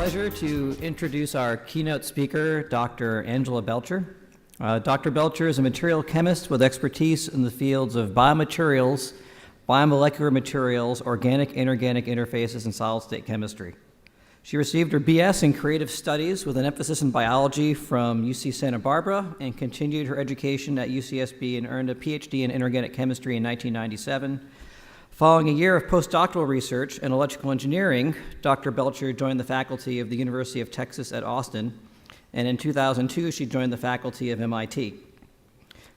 pleasure to introduce our keynote speaker, Dr. Angela Belcher. Dr. Belcher is a material chemist with expertise in the fields of biomaterials, biomolecular materials, organic, inorganic interfaces, and solid-state chemistry. She received her BS in Creative Studies with an emphasis in biology from UC Santa Barbara and continued her education at UCSB and earned a PhD in inorganic chemistry in 1997. Following a year of postdoctoral research in electrical engineering, Dr. Belcher joined the faculty of the University of Texas at Austin, and in 2002 she joined the faculty of MIT.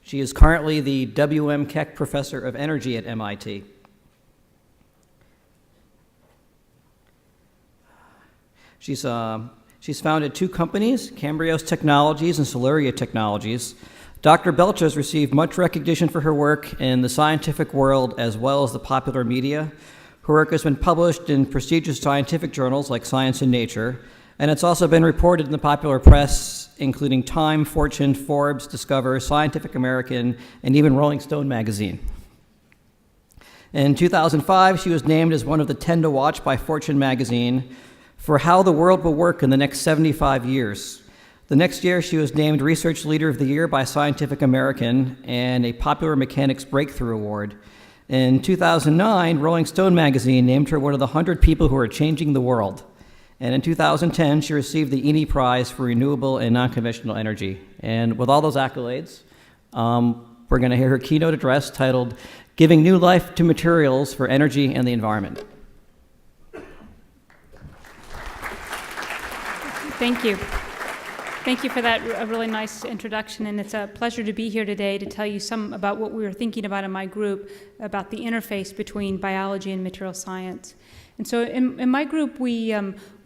She is currently the W.M. Keck Professor of Energy at MIT. She's founded two companies, Cambrios Technologies and Solaria Technologies. Dr. Belcher has received much recognition for her work in the scientific world as well as the popular media. Her work has been published in prestigious scientific journals like Science and Nature, and it's also been reported in the popular press, including Time, Fortune, Forbes, Discover, Scientific American, and even Rolling Stone magazine. In 2005, she was named as one of the 10 to watch by Fortune magazine for how the world will work in the next 75 years. The next year, she was named Research Leader of the Year by Scientific American and a Popular Mechanics Breakthrough Award. In 2009, Rolling Stone magazine named her one of the 100 people who are changing the world. And in 2010, she received the ENI Prize for Renewable and Non-Conventional Energy. And with all those accolades, we're going to hear her keynote address titled, Giving New Life to Materials for Energy and the Environment. Thank you. Thank you for that really nice introduction, and it's a pleasure to be here today to tell you some about what we were thinking about in my group about the interface between biology and material science. And so in my group, we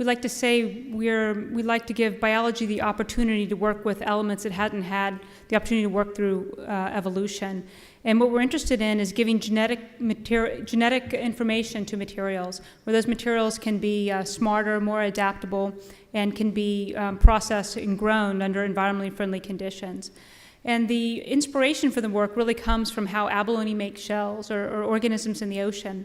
like to say we like to give biology the opportunity to work with elements that hadn't had the opportunity to work through evolution. And what we're interested in is giving genetic information to materials, where those materials can be smarter, more adaptable, and can be processed and grown under environmentally friendly conditions. And the inspiration for the work really comes from how abalone makes shells or organisms in the ocean.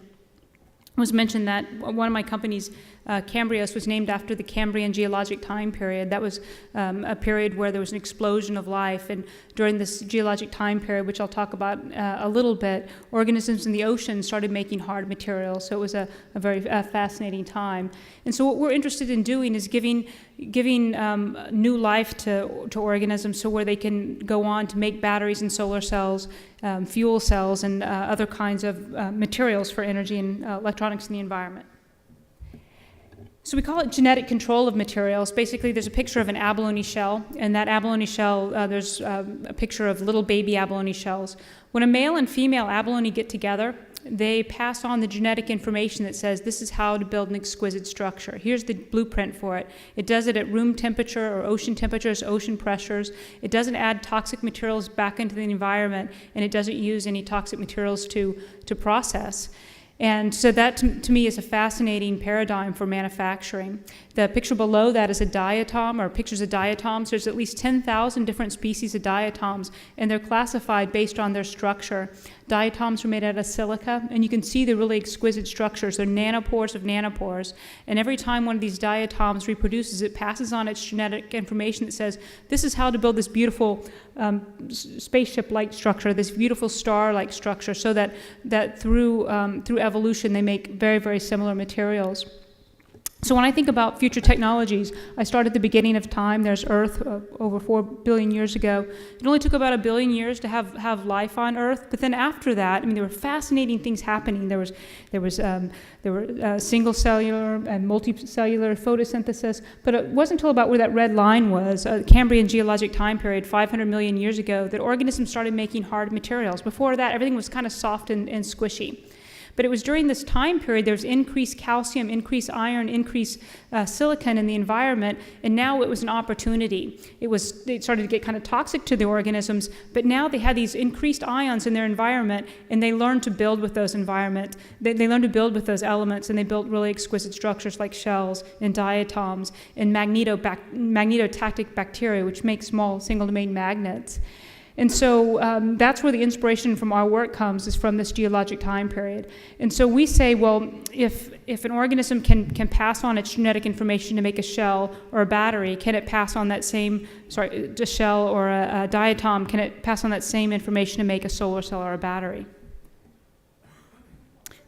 It was mentioned that one of my companies, Cambrios, was named after the Cambrian geologic time period. That was a period where there was an explosion of life, and during this geologic time period, which I'll talk about a little bit, organisms in the ocean started making hard materials, so it was a very fascinating time. And so what we're interested in doing is giving new life to organisms, so where they can go on to make batteries and solar cells, fuel cells, and other kinds of materials for energy and electronics in the environment. So we call it genetic control of materials. Basically, there's a picture of an abalone shell, and that abalone shell, there's a picture of little baby abalone shells. When a male and female abalone get together, they pass on the genetic information that says this is how to build an exquisite structure. Here's the blueprint for it. It does it at room temperature or ocean temperatures, ocean pressures. It doesn't add toxic materials back into the environment, and it doesn't use any toxic materials to process. And so that, to me, is a fascinating paradigm for manufacturing. The picture below that is a diatom, or pictures of diatoms. There's at least 10,000 different species of diatoms, and they're classified based on their structure. Diatoms are made out of silica, and you can see the really exquisite structures. They're nanopores of nanopores. And every time one of these diatoms reproduces, it passes on its genetic information that says, this is how to build this beautiful spaceship-like structure, this beautiful star-like structure, so that through evolution they make very, very similar materials. So when I think about future technologies, I start at the beginning of time. There's Earth over 4 billion years ago. It only took about 1 billion years to have life on Earth. But then after that, I mean, there were fascinating things happening. There were single cellular and multicellular photosynthesis. But it wasn't until about where that red line was, Cambrian geologic time period, 500 million years ago, that organisms started making hard materials. Before that, everything was kind of soft and squishy. But it was during this time period there was increased calcium, increased iron, increased silicon in the environment, and now it was an opportunity. It started to get kind of toxic to the organisms, but now they had these increased ions in their environment, and they learned to build with those environment. They learned to build with those elements, and they built really exquisite structures like shells and diatoms and magnetotactic bacteria, which make small single-domain magnets. And so that's where the inspiration from our work comes, is from this geologic time period. And so we say, well, if an organism can pass on its genetic information to make a shell or a battery, can it pass on that same, a shell or a diatom, can it pass on that same information to make a solar cell or a battery?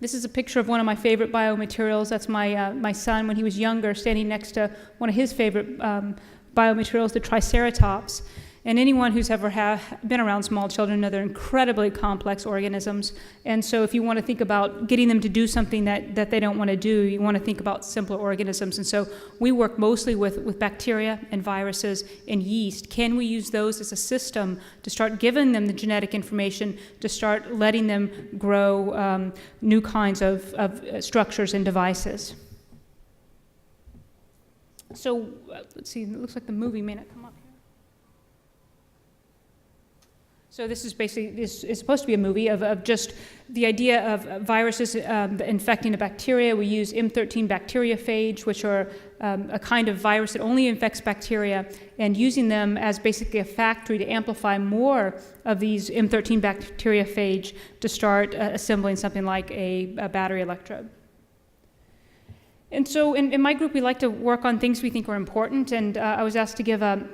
This is a picture of one of my favorite biomaterials. That's my son when he was younger, standing next to one of his favorite biomaterials, the Triceratops. And anyone who's ever been around small children know they're incredibly complex organisms. And so if you want to think about getting them to do something that they don't want to do, you want to think about simpler organisms. And so we work mostly with bacteria and viruses and yeast. Can we use those as a system to start giving them the genetic information, to start letting them grow new kinds of structures and devices? So let's see, it looks like the movie may not come up here. So this is basically, this is supposed to be a movie of just the idea of viruses infecting a bacteria. We use M13 Bacteriophage, which are a kind of virus that only infects bacteria, and using them as basically a factory to amplify more of these M13 Bacteriophage to start assembling something like a battery electrode. And so in my group, we like to work on things we think are important, and I was asked to give a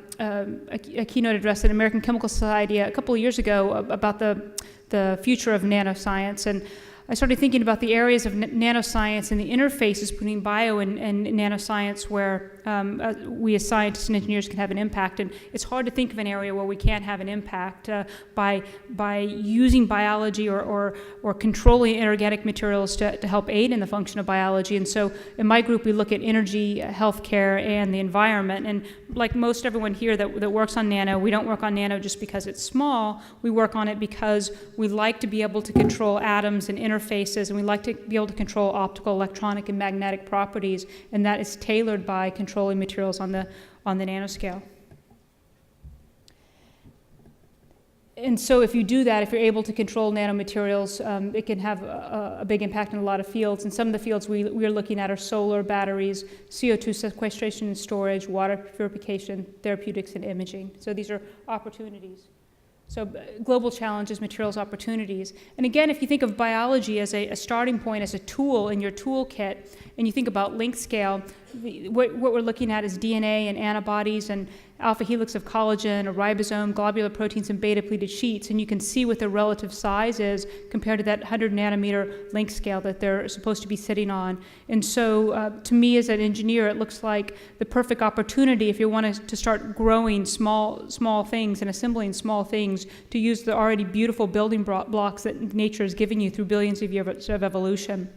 keynote address at American Chemical Society a couple of years ago about the future of nanoscience. And I started thinking about the areas of nanoscience and the interfaces between bio and nanoscience where we as scientists and engineers can have an impact. And it's hard to think of an area where we can't have an impact by using biology or controlling inorganic materials to help aid in the function of biology. And so in my group, we look at energy, healthcare, and the environment. And like most everyone here that works on nano, we don't work on nano just because it's small. We work on it because we like to be able to control atoms and interfaces, and we like to be able to control optical, electronic, and magnetic properties, and that is tailored by controlling materials on the nanoscale. And so if you do that, if you're able to control nanomaterials, it can have a big impact in a lot of fields. And some of the fields we're looking at are solar, batteries, CO2 sequestration and storage, water purification, therapeutics, and imaging. So these are opportunities. So global challenges, materials, opportunities. And again, if you think of biology as a starting point, as a tool in your toolkit, and you think about length scale, what we're looking at is DNA and antibodies and alpha helix of collagen, a ribosome, globular proteins, and beta pleated sheets, and you can see what their relative size is compared to that 100 nanometer length scale that they're supposed to be sitting on. And so to me as an engineer, it looks like the perfect opportunity if you want to start growing small things and assembling small things to use the already beautiful building blocks that nature has given you through billions of years of evolution.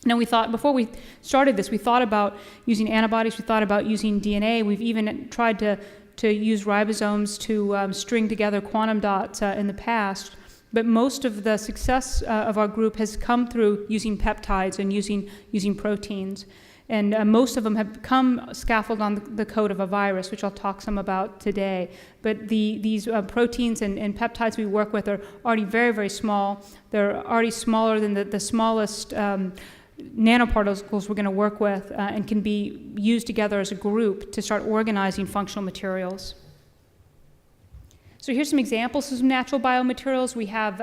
Now we thought, before we started this, we thought about using antibodies, we thought about using DNA, we've even tried to use ribosomes to string together quantum dots in the past, but most of the success of our group has come through using peptides and using proteins. And most of them have come scaffolded on the code of a virus, which I'll talk some about today. But these proteins and peptides we work with are already very, very small. They're already smaller than the smallest nanoparticles we're going to work with and can be used together as a group to start organizing functional materials. So here's some examples of some natural biomaterials. We have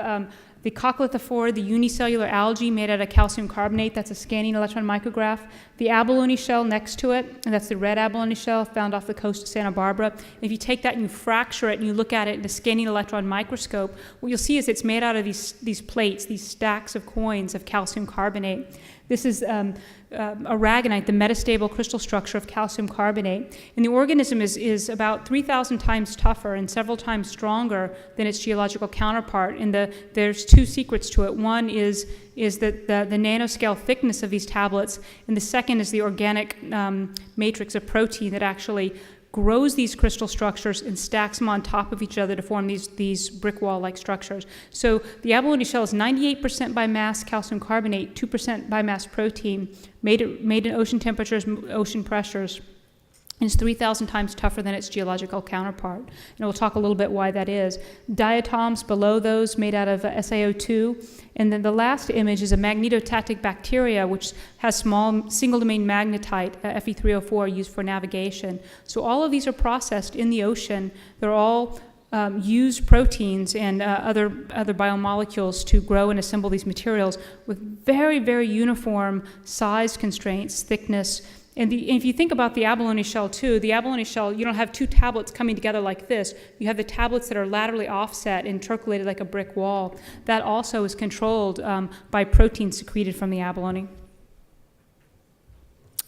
the coccolithophore, the unicellular algae made out of calcium carbonate. That's a scanning electron micrograph. The abalone shell next to it, and that's the red abalone shell found off the coast of Santa Barbara. And if you take that and you fracture it and you look at it in a scanning electron microscope, what you'll see is it's made out of these plates, these stacks of coins of calcium carbonate. This is aragonite, the metastable crystal structure of calcium carbonate. And the organism is about 3,000 times tougher and several times stronger than its geological counterpart. And there's two secrets to it. One is that the nanoscale thickness of these tablets, and the second is the organic matrix of protein that actually grows these crystal structures and stacks them on top of each other to form these brick wall-like structures. So the abalone shell is 98% by mass calcium carbonate, 2% by mass protein, made in ocean temperatures, ocean pressures. And it's 3,000 times tougher than its geological counterpart. And we'll talk a little bit why that is. Diatoms below those made out of SaO2. And then the last image is a magnetotactic bacteria, which has small single-domain magnetite, Fe3O4, used for navigation. So all of these are processed in the ocean. They're all use proteins and other biomolecules to grow and assemble these materials with very, very uniform size constraints, thickness. And if you think about the abalone shell too, the abalone shell, you don't have two tablets coming together like this. You have the tablets that are laterally offset and intercalated like a brick wall. That also is controlled by proteins secreted from the abalone.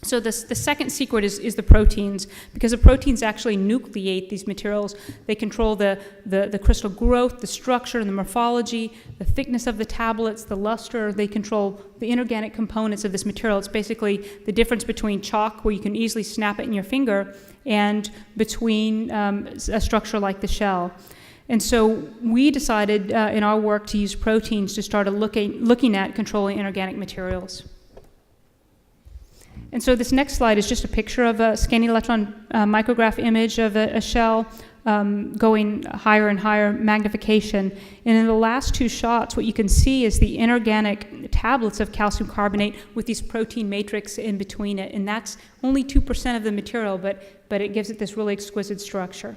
So the second secret is the proteins, because the proteins actually nucleate these materials. They control the crystal growth, the structure, and the morphology, the thickness of the tablets, the luster. They control the inorganic components of this material. It's basically the difference between chalk, where you can easily snap it in your finger, and between a structure like the shell. And so we decided in our work to use proteins to start looking at controlling inorganic materials. And so this next slide is just a picture of a scanning electron micrograph image of a shell going higher and higher magnification. And in the last two shots, what you can see is the inorganic tablets of calcium carbonate with these protein matrix in between it. And that's only 2% of the material, but it gives it this really exquisite structure.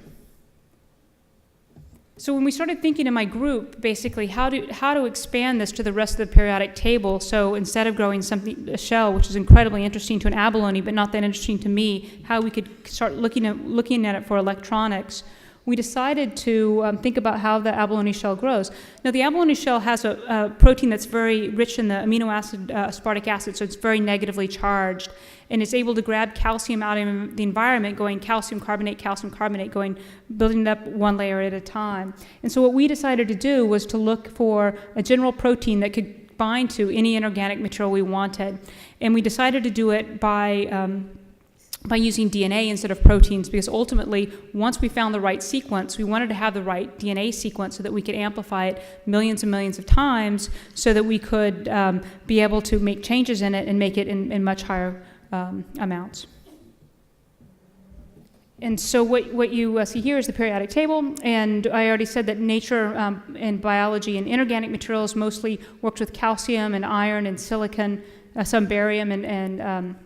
So when we started thinking in my group, basically how to expand this to the rest of the periodic table, so instead of growing a shell, which is incredibly interesting to an abalone, but not that interesting to me, how we could start looking at it for electronics, we decided to think about how the abalone shell grows. Now, the abalone shell has a protein that's very rich in the amino acid aspartic acid, so it's very negatively charged, and it's able to grab calcium out of the environment, going calcium carbonate, going, building it up one layer at a time. And so what we decided to do was to look for a general protein that could bind to any inorganic material we wanted. And we decided to do it by using DNA instead of proteins, because ultimately, once we found the right sequence, we wanted to have the right DNA sequence so that we could amplify it millions and millions of times, so that we could be able to make changes in it and make it in much higher amounts. And so what you see here is the periodic table, and I already said that nature and biology and inorganic materials mostly worked with calcium and iron and silicon, some barium and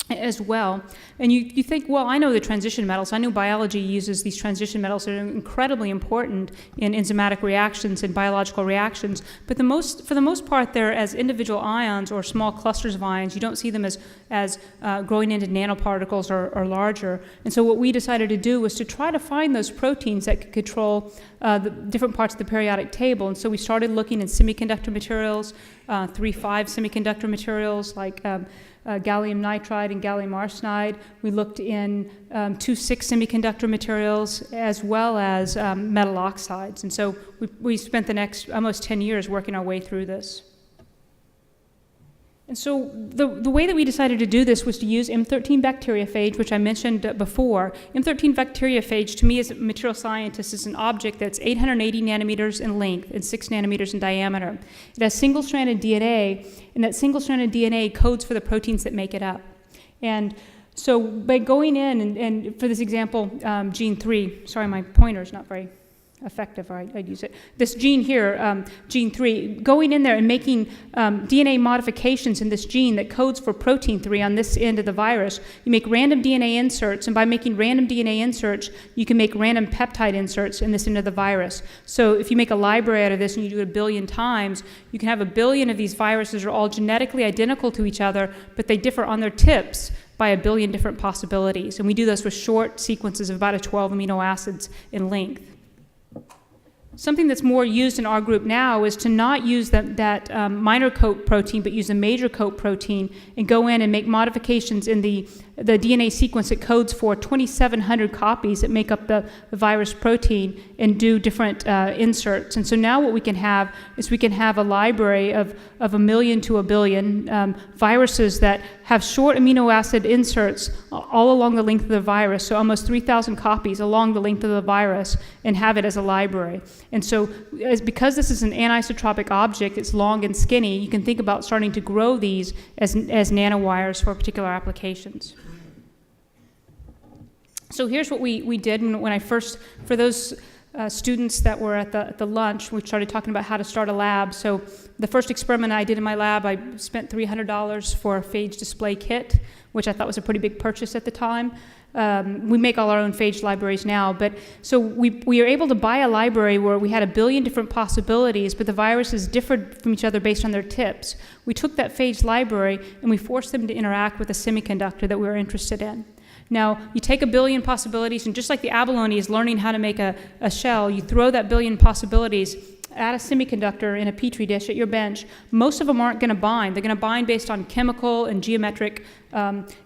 as well. And you think, well, I know the transition metals. I know biology uses these transition metals that are incredibly important in enzymatic reactions and biological reactions, but for the most part, they're as individual ions or small clusters of ions. You don't see them as growing into nanoparticles or larger. And so what we decided to do was to try to find those proteins that could control the different parts of the periodic table. And so we started looking in semiconductor materials, 3,5 semiconductor materials like gallium nitride and gallium arsenide. We looked in 2,6 semiconductor materials, as well as metal oxides. And so we spent the next almost 10 years working our way through this. And so the way that we decided to do this was to use M13 Bacteriophage, which I mentioned before. M13 Bacteriophage, to me as a material scientist, is an object that's 880 nanometers in length and 6 nanometers in diameter. It has single-stranded DNA, and that single-stranded DNA codes for the proteins that make it up. And so by going in, and for this example, gene 3, sorry, my pointer's not very effective, or I'd use it. This gene here, gene 3, going in there and making DNA modifications in this gene that codes for protein 3 on this end of the virus. You make random DNA inserts, and by making random DNA inserts, you can make random peptide inserts in this end of the virus. So if you make a library out of this and you do it 1 billion times, you can have 1 billion of these viruses that are all genetically identical to each other, but they differ on their tips by 1 billion different possibilities. And we do this with short sequences of about 12 amino acids in length. Something that's more used in our group now is to not use that minor coat protein, but use the major coat protein and go in and make modifications in the DNA sequence that codes for 2,700 copies that make up the virus protein and do different inserts. And so now what we can have is we can have a library of 1 million to 1 billion viruses that have short amino acid inserts all along the length of the virus, so almost 3,000 copies along the length of the virus, and have it as a library. And so because this is an anisotropic object, it's long and skinny, you can think about starting to grow these as nanowires for particular applications. So here's what we did when I first, for those students that were at the lunch, we started talking about how to start a lab. So the first experiment I did in my lab, I spent $300 for a phage display kit, which I thought was a pretty big purchase at the time. We make all our own phage libraries now, but so we are able to buy a library where we had 1 billion different possibilities, but the viruses differed from each other based on their tips. We took that phage library and we forced them to interact with a semiconductor that we were interested in. Now, you take 1 billion possibilities, and just like the abalone is learning how to make a shell, you throw that 1 billion possibilities at a semiconductor in a petri dish at your bench. Most of them aren't going to bind. They're going to bind based on chemical and geometric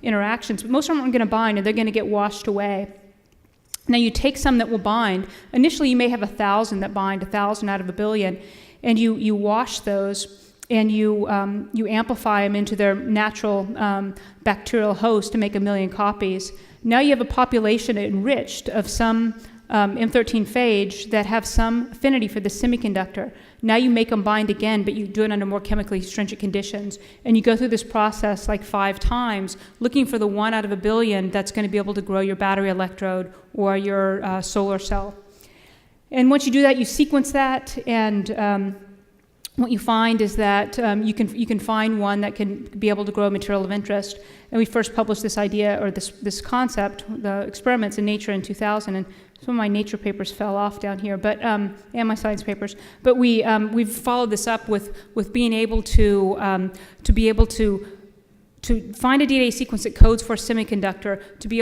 interactions, but most of them aren't going to bind, and they're going to get washed away. Now, you take some that will bind. Initially, you may have 1,000 that bind, 1,000 out of 1 billion, and you wash those, and you amplify them into their natural bacterial host to make 1 million copies. Now you have a population enriched of some M13 phage that have some affinity for the semiconductor. Now you make them bind again, but you do it under more chemically stringent conditions. And you go through this process like 5 times, looking for the 1 out of 1 billion that's going to be able to grow your battery electrode or your solar cell. And once you do that, you sequence that, and what you find is that you can find one that can be able to grow a material of interest. And we first published this idea, or this concept, the experiments in Nature in 2000, and some of my Nature papers fell off down here, but and my science papers. But we've followed this up with being able to be able to find a DNA sequence that codes for a semiconductor, to be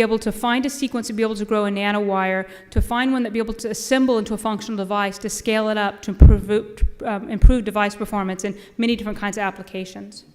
able to find a sequence to be able to grow a nanowire, to find one that be able to assemble into a functional device, to scale it up, to improve device performance in many different kinds of applications.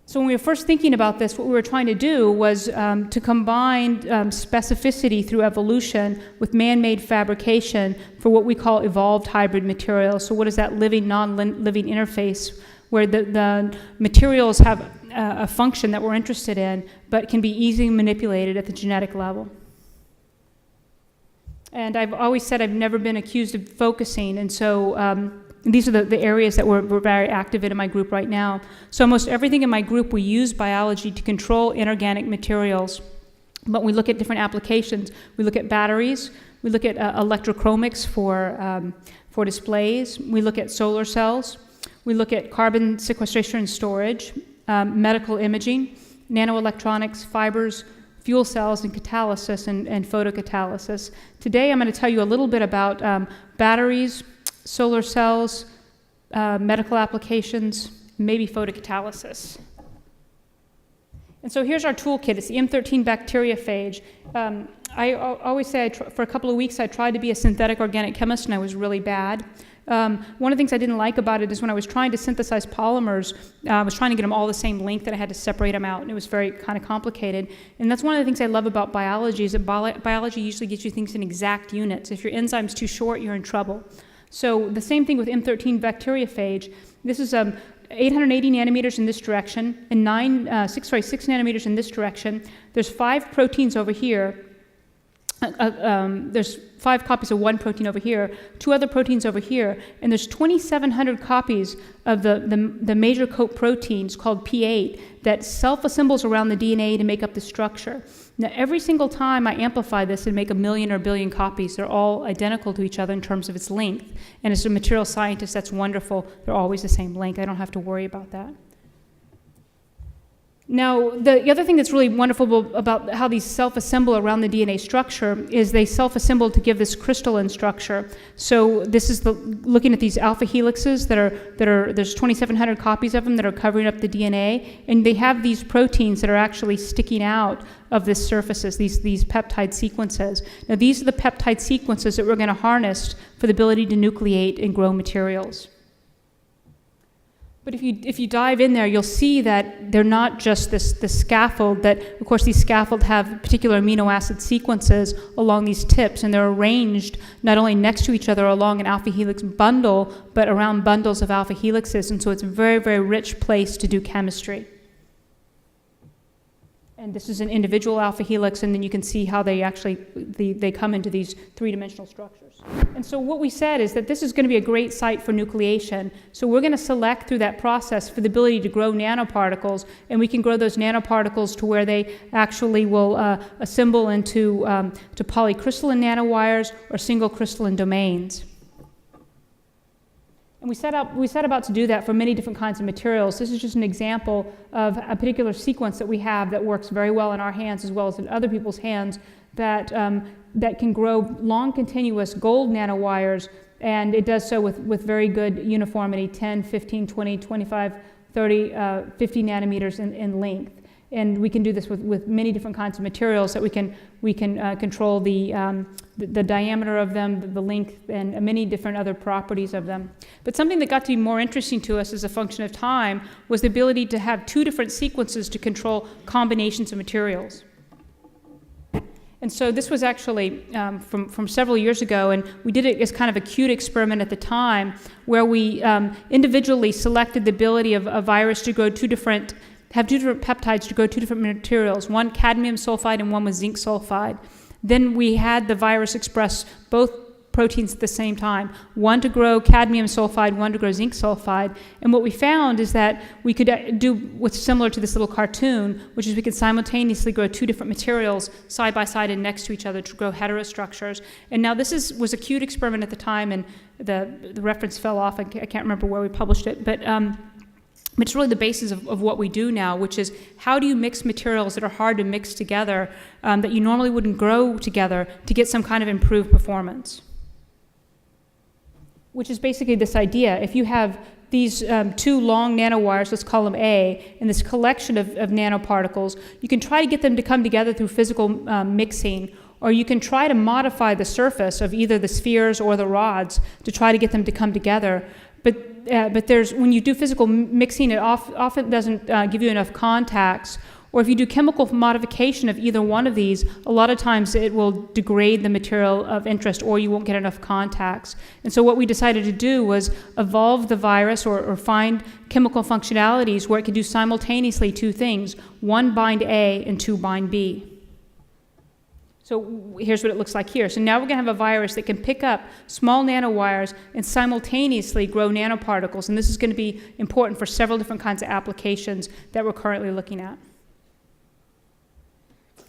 So when we were first thinking about this, what we were trying to do was to combine specificity through evolution with man-made fabrication for what we call evolved hybrid materials. So what is that living, non-living interface where the materials have a function that we're interested in, but can be easily manipulated at the genetic level. And I've always said I've never been accused of focusing, and so these are the areas that we're very active in my group right now. So almost everything in my group, we use biology to control inorganic materials, but we look at different applications. We look at batteries, we look at electrochromics for displays, we look at solar cells, we look at carbon sequestration and storage, medical imaging, nanoelectronics, fibers, fuel cells, and catalysis and photocatalysis. Today I'm going to tell you a little bit about batteries, solar cells, medical applications, maybe photocatalysis. And so here's our toolkit. It's the M13 Bacteriophage. I always say for a couple of weeks I tried to be a synthetic organic chemist, and I was really bad. One of the things I didn't like about it is when I was trying to synthesize polymers, I was trying to get them all the same length, and I had to separate them out, and it was very kind of complicated. And that's one of the things I love about biology is that biology usually gives you things in exact units. If your enzyme's too short, you're in trouble. So the same thing with M13 Bacteriophage. This is 880 nanometers in this direction and 6 nanometers in this direction. There's 5 proteins over here. There's 5 copies of one protein over here, 2 other proteins over here, and there's 2,700 copies of the major coat proteins called P8 that self-assembles around the DNA to make up the structure. Now, every single time I amplify this and make 1 million or 1 billion copies, they're all identical to each other in terms of its length. And as a material scientist, that's wonderful. They're always the same length. I don't have to worry about that. Now, the other thing that's really wonderful about how these self-assemble around the DNA structure is they self-assemble to give this crystalline structure. So this is looking at these alpha helixes that are there's 2,700 copies of them that are covering up the DNA, and they have these proteins that are actually sticking out of this surfaces, these peptide sequences. Now, these are the peptide sequences that we're going to harness for the ability to nucleate and grow materials. But if you dive in there, you'll see that they're not just this scaffold, that, of course, these scaffold have particular amino acid sequences along these tips, and they're arranged not only next to each other along an alpha helix bundle, but around bundles of alpha helixes, and so it's a very, very rich place to do chemistry. And this is an individual alpha helix, and then you can see how they come into these 3-dimensional structures. And so what we said is that this is going to be a great site for nucleation. So we're going to select through that process for the ability to grow nanoparticles, and we can grow those nanoparticles to where they actually will assemble into to polycrystalline nanowires or single crystalline domains. And we set about to do that for many different kinds of materials. This is just an example of a particular sequence that we have that works very well in our hands as well as in other people's hands that, that can grow long continuous gold nanowires, and it does so with very good uniformity, 10, 15, 20, 25, 30, 50 nanometers in length. And we can do this with many different kinds of materials that we can control the diameter of them, the length, and many different other properties of them. But something that got to be more interesting to us as a function of time was the ability to have two different sequences to control combinations of materials. And so this was actually from several years ago, and we did it as kind of a cute experiment at the time where we individually selected the ability of a virus to grow two different peptides to grow two different materials, one cadmium sulfide and one was zinc sulfide. Then we had the virus express both proteins at the same time, one to grow cadmium sulfide, one to grow zinc sulfide. And what we found is that we could do what's similar to this little cartoon, which is we could simultaneously grow two different materials side by side and next to each other to grow heterostructures. And now this was a cute experiment at the time, and the reference fell off. I can't remember where we published it, but it's really the basis of what we do now, which is how do you mix materials that are hard to mix together that you normally wouldn't grow together to get some kind of improved performance? Which is basically this idea. If you have these two long nanowires, let's call them A, and this collection of nanoparticles, you can try to get them to come together through physical mixing, or you can try to modify the surface of either the spheres or the rods to try to get them to come together. But when you do physical mixing, it often doesn't give you enough contacts. Or if you do chemical modification of either one of these, a lot of times it will degrade the material of interest, or you won't get enough contacts. And so what we decided to do was evolve the virus or find chemical functionalities where it could do simultaneously two things, one bind A and two bind B. So here's what it looks like here. So now we're going to have a virus that can pick up small nanowires and simultaneously grow nanoparticles. And this is going to be important for several different kinds of applications that we're currently looking at.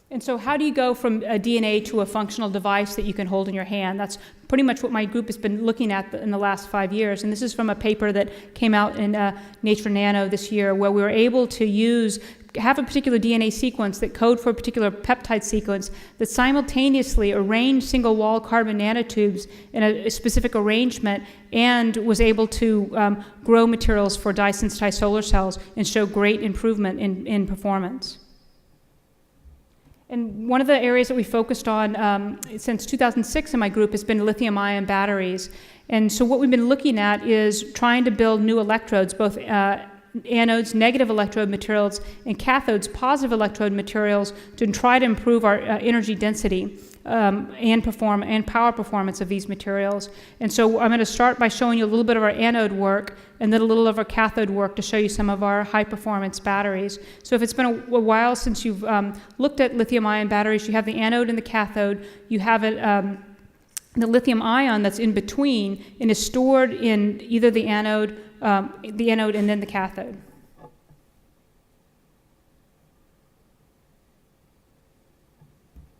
And so how do you go from a DNA to a functional device that you can hold in your hand? That's pretty much what my group has been looking at in the last 5 years. And this is from a paper that came out in Nature Nano this year, where we were able to have a particular DNA sequence that code for a particular peptide sequence that simultaneously arranged single-wall carbon nanotubes in a specific arrangement and was able to grow materials for dye-sensitized solar cells and show great improvement in performance. And one of the areas that we focused on since 2006 in my group has been lithium-ion batteries. And so what we've been looking at is trying to build new electrodes, both anodes, negative electrode materials, and cathodes, positive electrode materials, to try to improve our energy density and power performance of these materials. And so I'm going to start by showing you a little bit of our anode work and then a little of our cathode work to show you some of our high-performance batteries. So if it's been a while since you've looked at lithium-ion batteries, you have the anode and the cathode. You have the lithium ion that's in between and is stored in either the anode and then the cathode.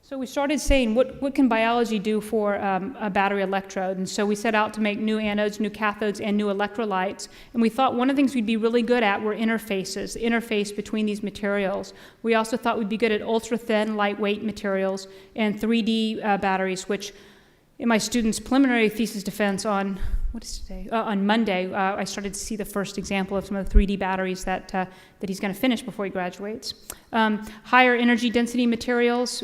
So we started saying, what can biology do for a battery electrode? And so we set out to make new anodes, new cathodes, and new electrolytes. And we thought one of the things we'd be really good at were interfaces, the interface between these materials. We also thought we'd be good at ultra-thin, lightweight materials and 3D batteries, which in my students' preliminary thesis defense on, what is today? On Monday, I started to see the first example of some of the 3D batteries that he's going to finish before he graduates. Higher energy density materials,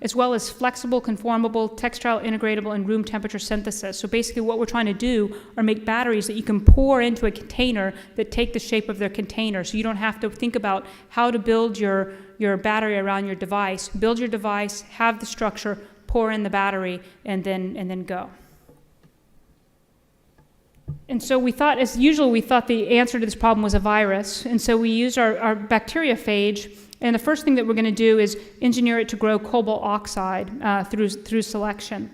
as well as flexible, conformable, textile integratable, and room temperature synthesis. So basically what we're trying to do are make batteries that you can pour into a container that take the shape of their container. So you don't have to think about how to build your battery around your device. Build your device, have the structure, pour in the battery, and then go. And so we thought, as usual, the answer to this problem was a virus. And so we used our bacteriophage. And the first thing that we're going to do is engineer it to grow cobalt oxide through selection.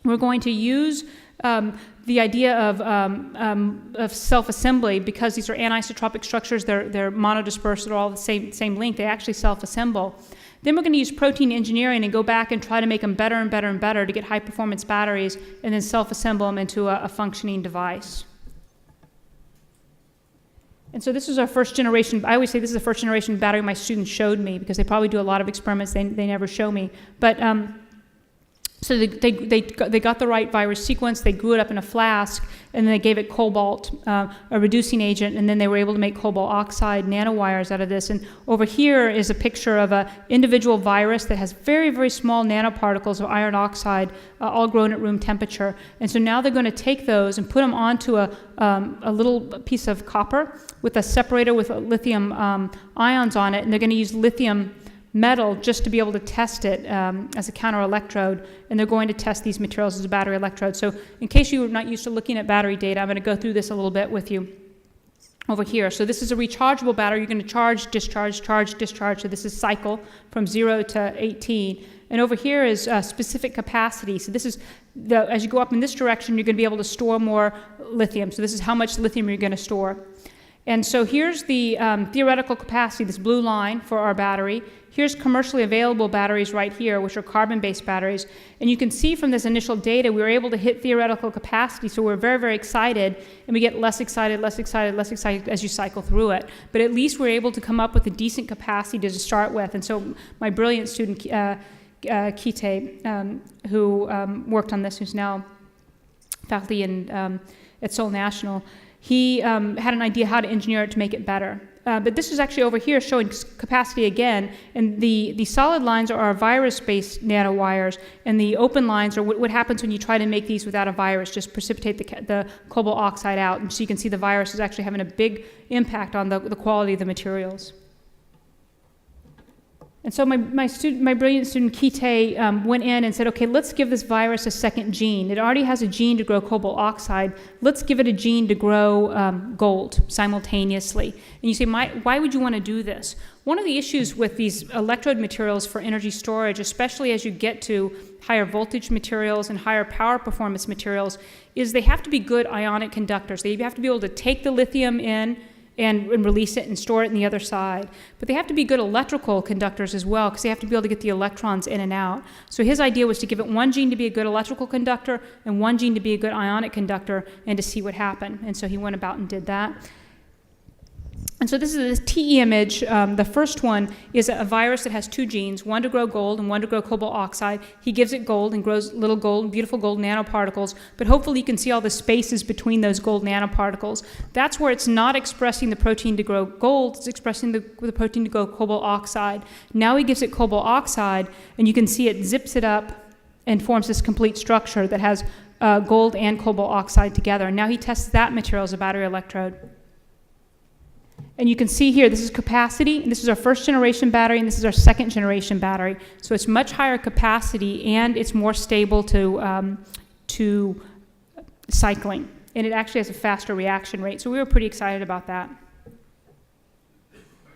We're going to use the idea of self-assembly, because these are anisotropic structures. They're monodispersed. They're all the same length. They actually self-assemble. Then we're going to use protein engineering and go back and try to make them better and better and better to get high-performance batteries, and then self-assemble them into a functioning device. And so this is our first generation. I always say this is the first generation battery my students showed me, because they probably do a lot of experiments they never show me. But so they got the right virus sequence, they grew it up in a flask, and then they gave it cobalt, a reducing agent, and then they were able to make cobalt oxide nanowires out of this. And over here is a picture of an individual virus that has very, very small nanoparticles of iron oxide, all grown at room temperature. And so now they're going to take those and put them onto a little piece of copper with a separator with lithium ions on it, and they're going to use lithium metal just to be able to test it as a counter electrode, and they're going to test these materials as a battery electrode. So in case you are not used to looking at battery data, I'm going to go through this a little bit with you over here. So this is a rechargeable battery. You're going to charge, discharge, charge, discharge. So this is cycle from 0 to 18. And over here is specific capacity. So this is, as you go up in this direction, you're going to be able to store more lithium. So this is how much lithium you're going to store. And so here's the theoretical capacity, this blue line for our battery. Here's commercially available batteries right here, which are carbon-based batteries. And you can see from this initial data, we were able to hit theoretical capacity, so we're very, very excited, and we get less excited, less excited, less excited as you cycle through it. But at least we're able to come up with a decent capacity to start with. And so my brilliant student, Keynote, who worked on this, who's now faculty at Seoul National, he had an idea how to engineer it to make it better. But this is actually over here showing capacity again, and the solid lines are our virus-based nanowires, and the open lines are what happens when you try to make these without a virus, just precipitate the cobalt oxide out. And so you can see the virus is actually having a big impact on the quality of the materials. And so my brilliant student, Keynote, went in and said, okay, let's give this virus a second gene. It already has a gene to grow cobalt oxide. Let's give it a gene to grow gold simultaneously. And you say, why would you want to do this? One of the issues with these electrode materials for energy storage, especially as you get to higher voltage materials and higher power performance materials, is they have to be good ionic conductors. They have to be able to take the lithium in and release it and store it in the other side. But they have to be good electrical conductors as well, because they have to be able to get the electrons in and out. So his idea was to give it one gene to be a good electrical conductor and one gene to be a good ionic conductor, and to see what happened. And so he went about and did that. And so this is this TE image. The first one is a virus that has two genes, one to grow gold and one to grow cobalt oxide. He gives it gold and grows little gold, beautiful gold nanoparticles, but hopefully you can see all the spaces between those gold nanoparticles. That's where it's not expressing the protein to grow gold, it's expressing the protein to grow cobalt oxide. Now he gives it cobalt oxide, and you can see it zips it up and forms this complete structure that has gold and cobalt oxide together. And now he tests that material as a battery electrode. And you can see here, this is capacity, and this is our first generation battery, and this is our second generation battery. So it's much higher capacity, and it's more stable to cycling. And it actually has a faster reaction rate. So we were pretty excited about that.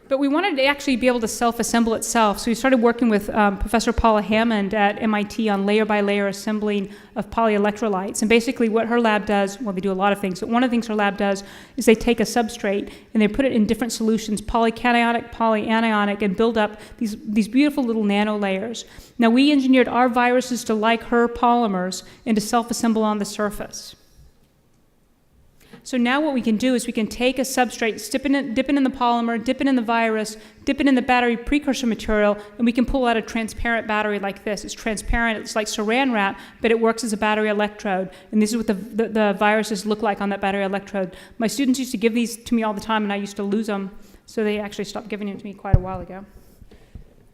But we wanted to actually be able to self-assemble itself. So we started working with Professor Paula Hammond at MIT on layer-by-layer assembling of polyelectrolytes. And basically what her lab does, well, they do a lot of things, but one of the things her lab does is they take a substrate and they put it in different solutions, polycationic, polyanionic, and build up these beautiful little nano layers. Now we engineered our viruses to like her polymers and to self-assemble on the surface. So now what we can do is we can take a substrate, dip it in the polymer, dip it in the virus, dip it in the battery precursor material, and we can pull out a transparent battery like this. It's transparent, it's like saran wrap, but it works as a battery electrode. And this is what the viruses look like on that battery electrode. My students used to give these to me all the time, and I used to lose them, so they actually stopped giving them to me quite a while ago.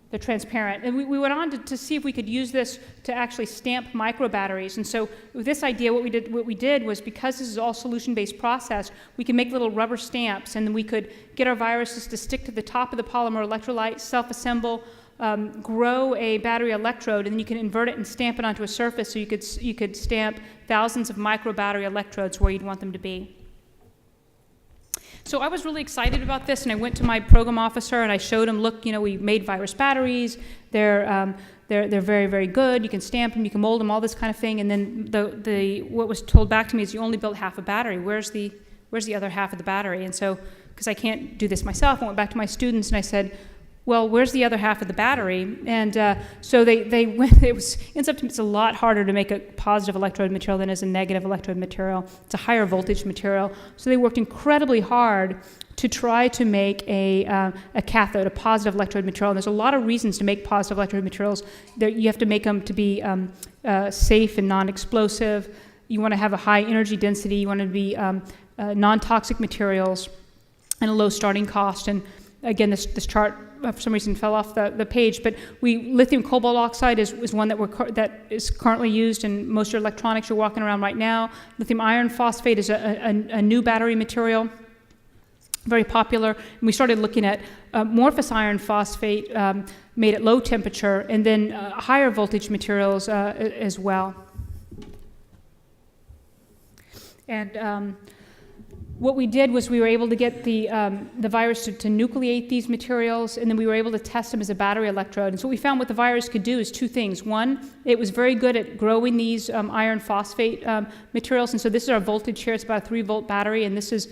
They're transparent. And we went on to see if we could use this to actually stamp microbatteries. And so with this idea, what we did was, because this is all solution-based process, we can make little rubber stamps, and then we could get our viruses to stick to the top of the polymer electrolyte, self-assemble, grow a battery electrode, and then you can invert it and stamp it onto a surface, so you could stamp thousands of microbattery electrodes where you'd want them to be. So I was really excited about this, and I went to my program officer and I showed him, look, we made virus batteries. They're very, very good. You can stamp them, you can mold them, all this kind of thing. And then what was told back to me is, you only built half a battery. Where's the other half of the battery? And so, because I can't do this myself, I went back to my students and I said, well, where's the other half of the battery? And so they went, ends up it's a lot harder to make a positive electrode material than is a negative electrode material. It's a higher voltage material. So they worked incredibly hard to try to make a cathode, a positive electrode material. And there's a lot of reasons to make positive electrode materials. You have to make them to be safe and non-explosive. You want to have a high energy density. You want to be non-toxic materials and a low starting cost. And again, this chart for some reason fell off the page, but lithium cobalt oxide is one that is currently used in most of your electronics you're walking around right now. Lithium iron phosphate is a new battery material, very popular. And we started looking at amorphous iron phosphate made at low temperature, and then higher voltage materials as well. And what we did was we were able to get the virus to nucleate these materials, and then we were able to test them as a battery electrode. And so what we found what the virus could do is two things. One, it was very good at growing these iron phosphate materials, and so this is our voltage here. It's about a 3-volt battery, and this is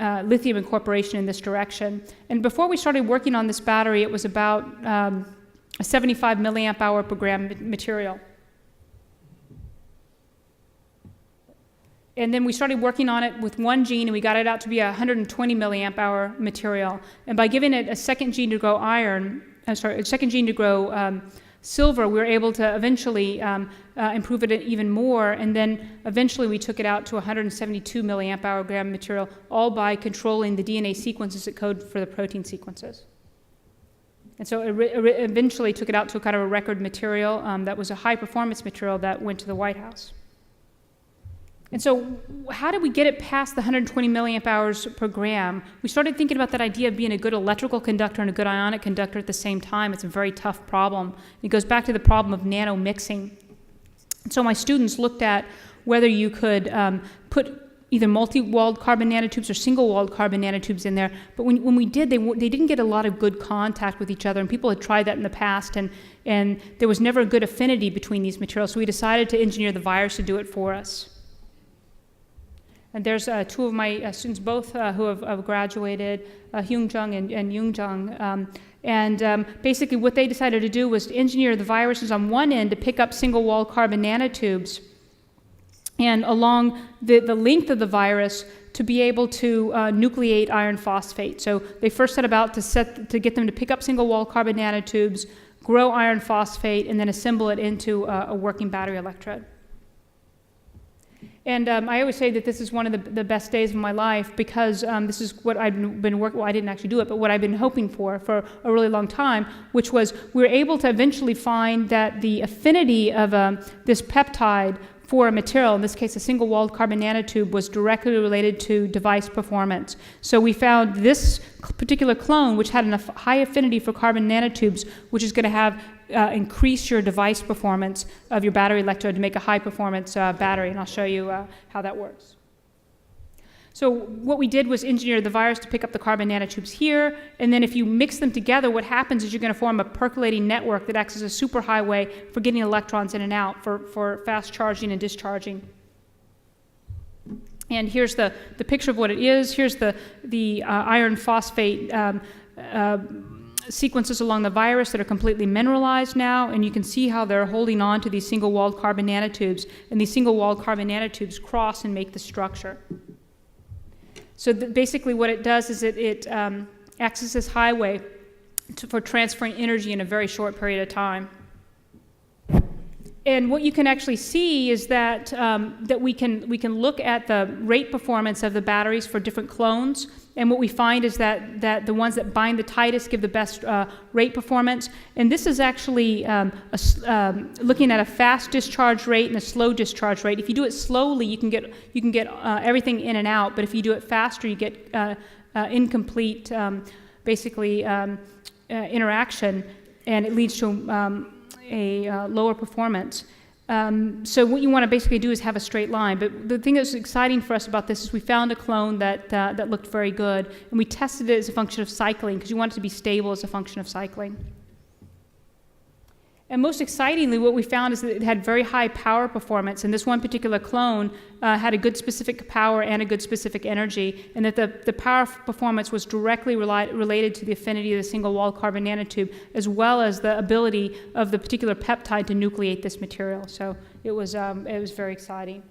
lithium incorporation in this direction. And before we started working on this battery, it was about a 75 milliamp hour per gram material. And then we started working on it with one gene, and we got it out to be a 120 milliamp hour material. And by giving it a second gene to grow silver, we were able to eventually improve it even more. And then eventually we took it out to 172 milliamp hour gram material, all by controlling the DNA sequences that code for the protein sequences. And so it eventually took it out to a kind of a record material that was a high performance material that went to the White House. And so how did we get it past the 120 milliamp hours per gram? We started thinking about that idea of being a good electrical conductor and a good ionic conductor at the same time. It's a very tough problem. It goes back to the problem of nano mixing. And so my students looked at whether you could put either multi-walled carbon nanotubes or single-walled carbon nanotubes in there. But when we did, they didn't get a lot of good contact with each other, and people had tried that in the past, and there was never a good affinity between these materials. So we decided to engineer the virus to do it for us. And there's two of my students, both who have graduated, Hyung Jung and Young Jung. Basically what they decided to do was to engineer the viruses on one end to pick up single-walled carbon nanotubes, and along the length of the virus to be able to nucleate iron phosphate. So they first set about to get them to pick up single-walled carbon nanotubes, grow iron phosphate, and then assemble it into a working battery electrode. And I always say that this is one of the best days of my life, because this is what I've been working, well, I didn't actually do it, but what I've been hoping for a really long time, which was we were able to eventually find that the affinity of this peptide for a material, in this case a single-walled carbon nanotube, was directly related to device performance. So we found this particular clone, which had a high affinity for carbon nanotubes, which is going to have increase your device performance of your battery electrode to make a high-performance battery, and I'll show you how that works. So what we did was engineer the virus to pick up the carbon nanotubes here, and then if you mix them together, what happens is you're going to form a percolating network that acts as a superhighway for getting electrons in and out for fast charging and discharging. And here's the picture of what it is. Here's the iron phosphate sequences along the virus that are completely mineralized now, and you can see how they're holding on to these single-walled carbon nanotubes, and these single-walled carbon nanotubes cross and make the structure. So basically what it does is it acts as this highway for transferring energy in a very short period of time. And what you can actually see is that that we can look at the rate performance of the batteries for different clones, and what we find is that the ones that bind the tightest give the best rate performance. And this is actually looking at a fast discharge rate and a slow discharge rate. If you do it slowly, you can get everything in and out, but if you do it faster, you get incomplete, interaction, and it leads to a lower performance. So what you want to basically do is have a straight line. But the thing that's exciting for us about this is we found a clone that looked very good, and we tested it as a function of cycling, because you want it to be stable as a function of cycling. And most excitingly, what we found is that it had very high power performance, and this one particular clone had a good specific power and a good specific energy, and that the power performance was directly related to the affinity of the single-walled carbon nanotube, as well as the ability of the particular peptide to nucleate this material. So it was very exciting.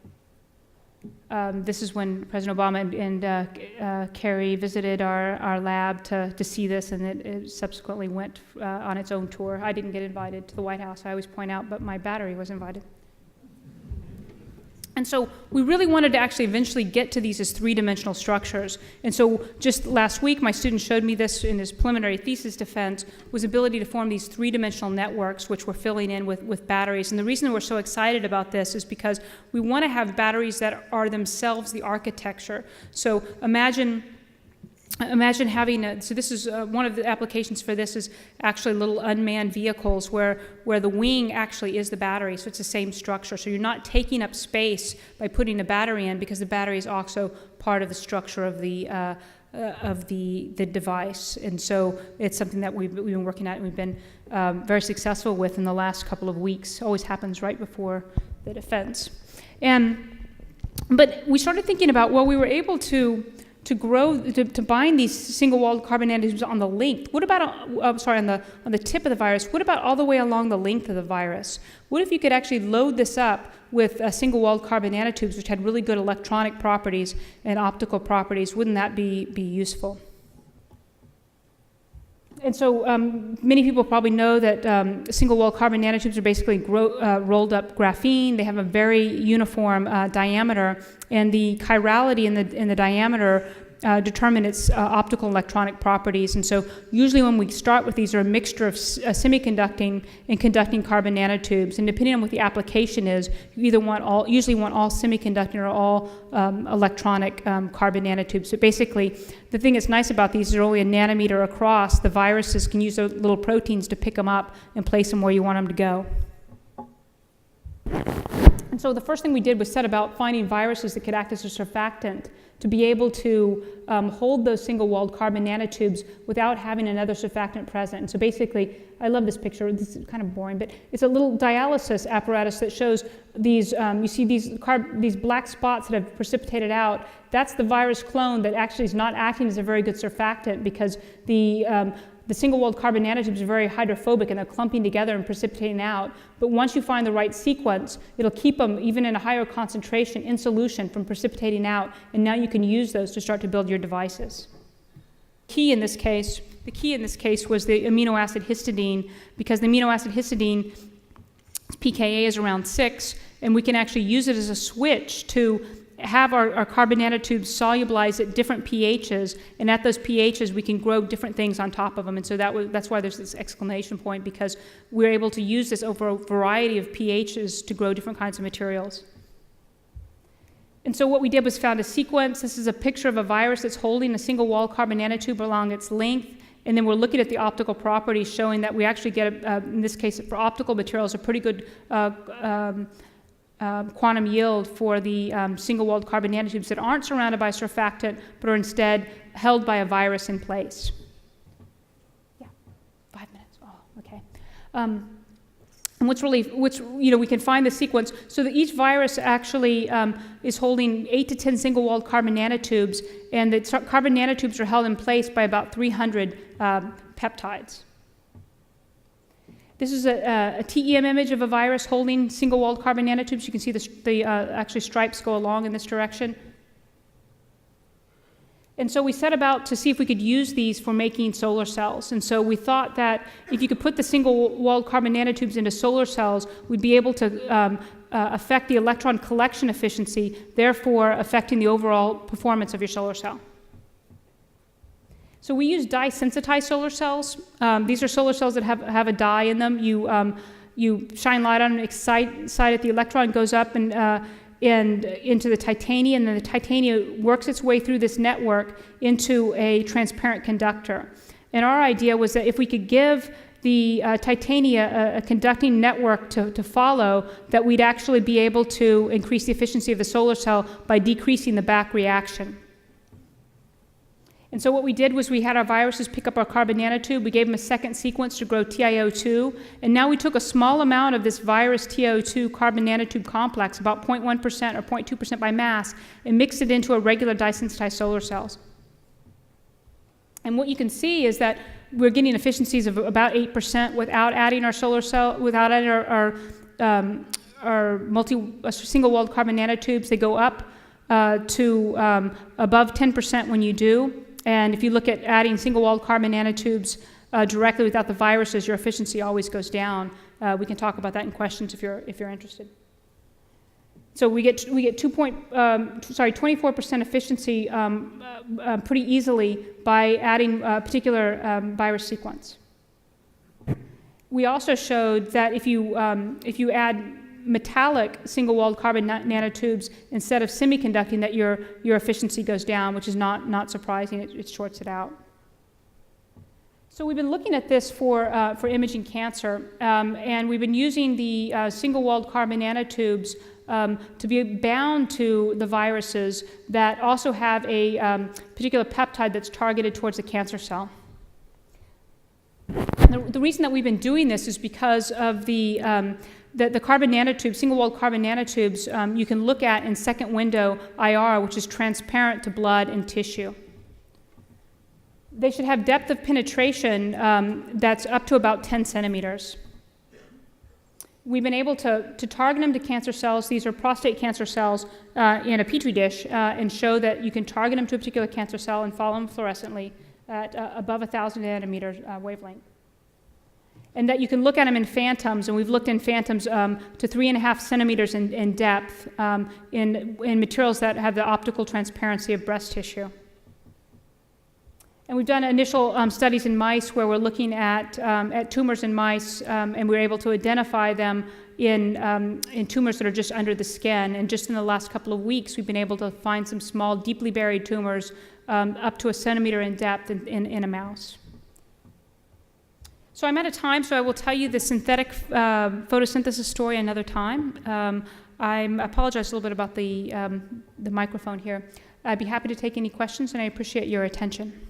This is when President Obama and Kerry visited our lab to see this, and it subsequently went on its own tour. I didn't get invited to the White House, I always point out, but my battery was invited. And so we really wanted to actually eventually get to these as three-dimensional structures. And so just last week, my student showed me this in his preliminary thesis defense, was ability to form these three-dimensional networks, which we're filling in with batteries. And the reason we're so excited about this is because we want to have batteries that are themselves the architecture. So imagine having so this is one of the applications for this is actually little unmanned vehicles where the wing actually is the battery, so it's the same structure. So you're not taking up space by putting a battery in, because the battery is also part of the structure of the device. And so it's something that we've been working at and we've been very successful with in the last couple of weeks. Always happens right before the defense. But we started thinking about, well, we were able to bind these single-walled carbon nanotubes on the length. What about, on the tip of the virus? What about all the way along the length of the virus? What if you could actually load this up with single-walled carbon nanotubes, which had really good electronic properties and optical properties? Wouldn't that be useful? And so many people probably know that single-walled carbon nanotubes are basically rolled up graphene. They have a very uniform diameter, and the chirality in the diameter determine its optical electronic properties. And so usually when we start with these are a mixture of semiconducting and conducting carbon nanotubes. And depending on what the application is, you either usually want all semiconducting or all electronic carbon nanotubes. So basically, the thing that's nice about these is they're only a nanometer across. The viruses can use those little proteins to pick them up and place them where you want them to go. And so the first thing we did was set about finding viruses that could act as a surfactant to be able to hold those single-walled carbon nanotubes without having another surfactant present. And so basically, I love this picture. This is kind of boring, but it's a little dialysis apparatus that shows these, you see these black spots that have precipitated out. That's the virus clone that actually is not acting as a very good surfactant, because the single-walled carbon nanotubes are very hydrophobic and they're clumping together and precipitating out. But once you find the right sequence, it'll keep them, even in a higher concentration in solution, from precipitating out. And now you can use those to start to build your devices. The key in this case was the amino acid histidine, because the amino acid histidine pKa is around 6, and we can actually use it as a switch to have our carbon nanotubes solubilize at different pHs, and at those pHs we can grow different things on top of them. And so that's why there's this exclamation point, because we're able to use this over a variety of pHs to grow different kinds of materials. And so what we did was found a sequence. This is a picture of a virus that's holding a single-walled carbon nanotube along its length, and then we're looking at the optical properties showing that we actually get, in this case for optical materials, a pretty good quantum yield for the single-walled carbon nanotubes that aren't surrounded by surfactant, but are instead held by a virus in place. Yeah, 5 minutes. Oh, okay. And we can find the sequence so that each virus actually is holding 8 to 10 single-walled carbon nanotubes, and the carbon nanotubes are held in place by about 300 peptides. This is a TEM image of a virus holding single-walled carbon nanotubes. You can see the actually stripes go along in this direction. And so we set about to see if we could use these for making solar cells. And so we thought that if you could put the single-walled carbon nanotubes into solar cells, we'd be able to affect the electron collection efficiency, therefore affecting the overall performance of your solar cell. So we use dye-sensitized solar cells. These are solar cells that have a dye in them. You shine light on it, excite it, the electron goes up and into the titanium, and then the titanium works its way through this network into a transparent conductor. And our idea was that if we could give the titania a conducting network to follow, that we'd actually be able to increase the efficiency of the solar cell by decreasing the back reaction. And so what we did was we had our viruses pick up our carbon nanotube, we gave them a second sequence to grow TiO2, and now we took a small amount of this virus TiO2 carbon nanotube complex, about 0.1% or 0.2% by mass, and mixed it into a regular dye-sensitized solar cells. And what you can see is that we're getting efficiencies of about 8% without adding our solar cell, without adding our single-walled carbon nanotubes. They go up to above 10% when you do. And if you look at adding single-walled carbon nanotubes directly without the viruses, your efficiency always goes down. We can talk about that in questions if you're interested. So we get 24% efficiency pretty easily by adding a particular virus sequence. We also showed that if you add metallic single-walled carbon nanotubes instead of semiconducting, that your efficiency goes down, which is not surprising. It shorts it out. So we've been looking at this for imaging cancer, and we've been using the single-walled carbon nanotubes to be bound to the viruses that also have a particular peptide that's targeted towards the cancer cell. The reason that we've been doing this is because of the carbon nanotubes, single-walled carbon nanotubes, you can look at in second window IR, which is transparent to blood and tissue. They should have depth of penetration that's up to about 10 centimeters. We've been able to target them to cancer cells. These are prostate cancer cells in a petri dish and show that you can target them to a particular cancer cell and follow them fluorescently at above 1,000 nanometers wavelength. And that you can look at them in phantoms, and we've looked in phantoms to 3.5 centimeters in depth in materials that have the optical transparency of breast tissue. And we've done initial studies in mice where we're looking at tumors in mice, and we're able to identify them in tumors that are just under the skin. And just in the last couple of weeks, we've been able to find some small, deeply buried tumors up to 1 centimeter in depth in a mouse. So I'm out of time, so I will tell you the synthetic photosynthesis story another time. I apologize a little bit about the microphone here. I'd be happy to take any questions, and I appreciate your attention.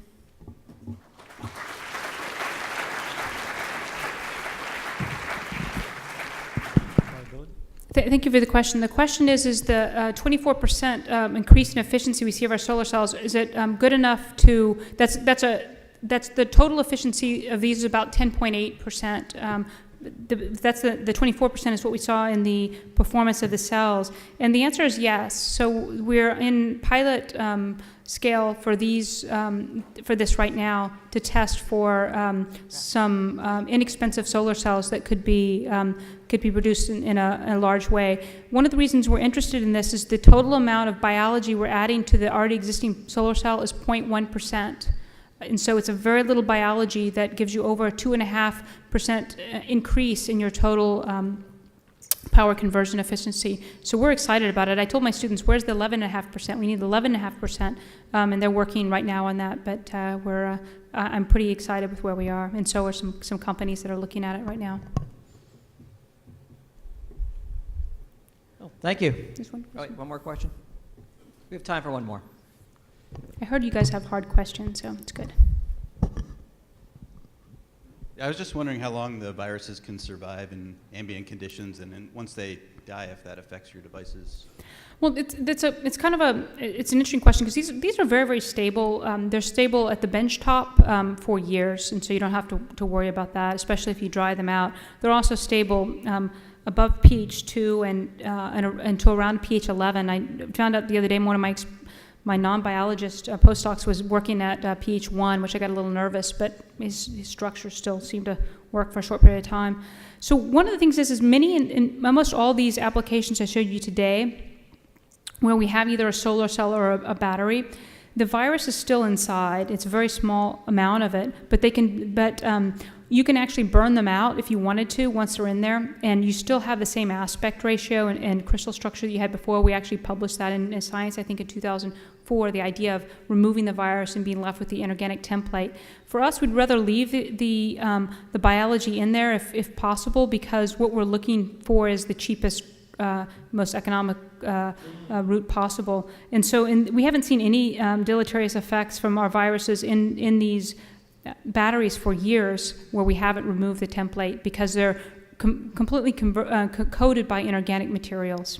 Thank you for the question. The question is the 24% increase in efficiency we see of our solar cells, is it good enough to, that's the total efficiency of these is about 10.8%. That's the 24% is what we saw in the performance of the cells. And the answer is yes. So we're in pilot scale for these, for this right now to test for some inexpensive solar cells that could be produced in a large way. One of the reasons we're interested in this is the total amount of biology we're adding to the already existing solar cell is 0.1%. And so it's a very little biology that gives you over a 2.5% increase in your total power conversion efficiency. So we're excited about it. I told my students, where's the 11.5%? We need 11.5%, and they're working right now on that. But I'm pretty excited with where we are, and so are some companies that are looking at it right now. Oh, thank you. One more question. We have time for one more. I heard you guys have hard questions, so it's good. I was just wondering how long the viruses can survive in ambient conditions, and then once they die, if that affects your devices. Well, it's an interesting question because these are very, very stable. They're stable at the bench top for years, and so you don't have to worry about that, especially if you dry them out. They're also stable above pH 2 and until around pH 11. I found out the other day one of my non-biologist postdocs was working at pH 1, which I got a little nervous, but his structures still seemed to work for a short period of time. So one of the things is many, in almost all these applications I showed you today, where we have either a solar cell or a battery, the virus is still inside. It's a very small amount of it, but you can actually burn them out if you wanted to once they're in there, and you still have the same aspect ratio and crystal structure that you had before. We actually published that in Science, I think in 2004, the idea of removing the virus and being left with the inorganic template. For us, we'd rather leave the biology in there if possible, because what we're looking for is the cheapest, most economic route possible. And so we haven't seen any deleterious effects from our viruses in these batteries for years where we haven't removed the template because they're completely coated by inorganic materials.